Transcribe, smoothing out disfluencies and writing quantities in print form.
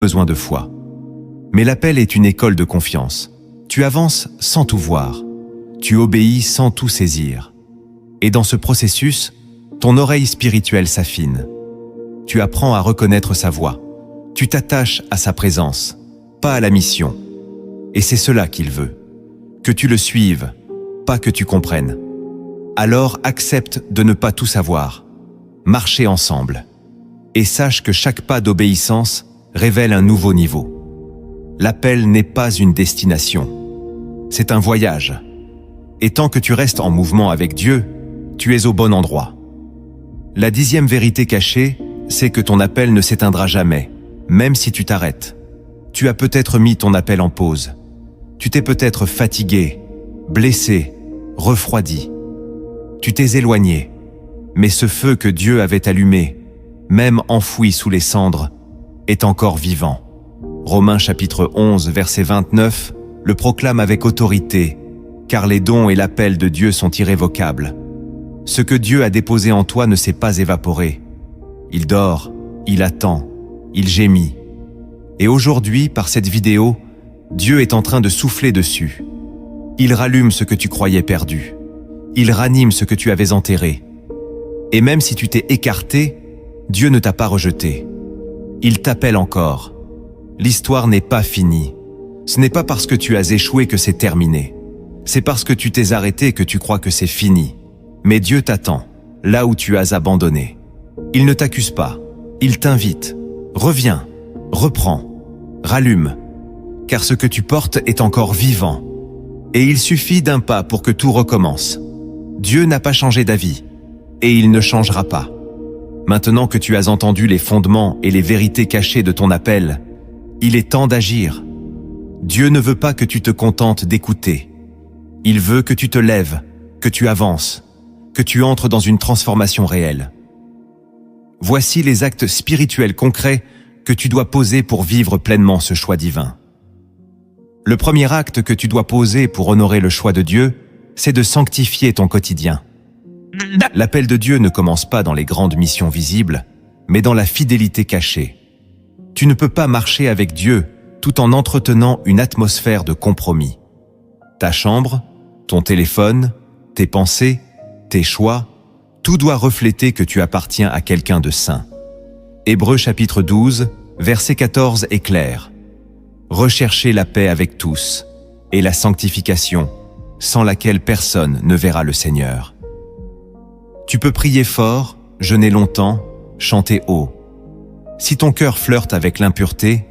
besoin de foi. Mais l'appel est une école de confiance. Tu avances sans tout voir. Tu obéis sans tout saisir. Et dans ce processus, ton oreille spirituelle s'affine. Tu apprends à reconnaître sa voix. Tu t'attaches à sa présence, pas à la mission. Et c'est cela qu'il veut. Que tu le suives, pas que tu comprennes. Alors accepte de ne pas tout savoir. Marchez ensemble. Et sache que chaque pas d'obéissance révèle un nouveau niveau. L'appel n'est pas une destination. C'est un voyage. Et tant que tu restes en mouvement avec Dieu, tu es au bon endroit. La 10e vérité cachée, c'est que ton appel ne s'éteindra jamais, même si tu t'arrêtes. Tu as peut-être mis ton appel en pause. Tu t'es peut-être fatigué, blessé, refroidi. Tu t'es éloigné. Mais ce feu que Dieu avait allumé, même enfoui sous les cendres, est encore vivant. Romains chapitre 11, verset 29, le proclame avec autorité, car les dons et l'appel de Dieu sont irrévocables. Ce que Dieu a déposé en toi ne s'est pas évaporé. Il dort, il attend, il gémit. Et aujourd'hui, par cette vidéo, Dieu est en train de souffler dessus. Il rallume ce que tu croyais perdu. Il ranime ce que tu avais enterré. Et même si tu t'es écarté, Dieu ne t'a pas rejeté. Il t'appelle encore. L'histoire n'est pas finie. Ce n'est pas parce que tu as échoué que c'est terminé. C'est parce que tu t'es arrêté que tu crois que c'est fini. Mais Dieu t'attend, là où tu as abandonné. Il ne t'accuse pas. Il t'invite. Reviens, reprends, rallume. Car ce que tu portes est encore vivant. Et il suffit d'un pas pour que tout recommence. Dieu n'a pas changé d'avis. Et il ne changera pas. Maintenant que tu as entendu les fondements et les vérités cachées de ton appel, il est temps d'agir. Dieu ne veut pas que tu te contentes d'écouter. Il veut que tu te lèves, que tu avances, que tu entres dans une transformation réelle. Voici les actes spirituels concrets que tu dois poser pour vivre pleinement ce choix divin. Le premier acte que tu dois poser pour honorer le choix de Dieu, c'est de sanctifier ton quotidien. L'appel de Dieu ne commence pas dans les grandes missions visibles, mais dans la fidélité cachée. Tu ne peux pas marcher avec Dieu tout en entretenant une atmosphère de compromis. Ta chambre, ton téléphone, tes pensées, tes choix, tout doit refléter que tu appartiens à quelqu'un de saint. Hébreux chapitre 12, verset 14 est clair. Recherchez la paix avec tous et la sanctification, sans laquelle personne ne verra le Seigneur. Tu peux prier fort, jeûner longtemps, chanter haut. Si ton cœur flirte avec l'impureté,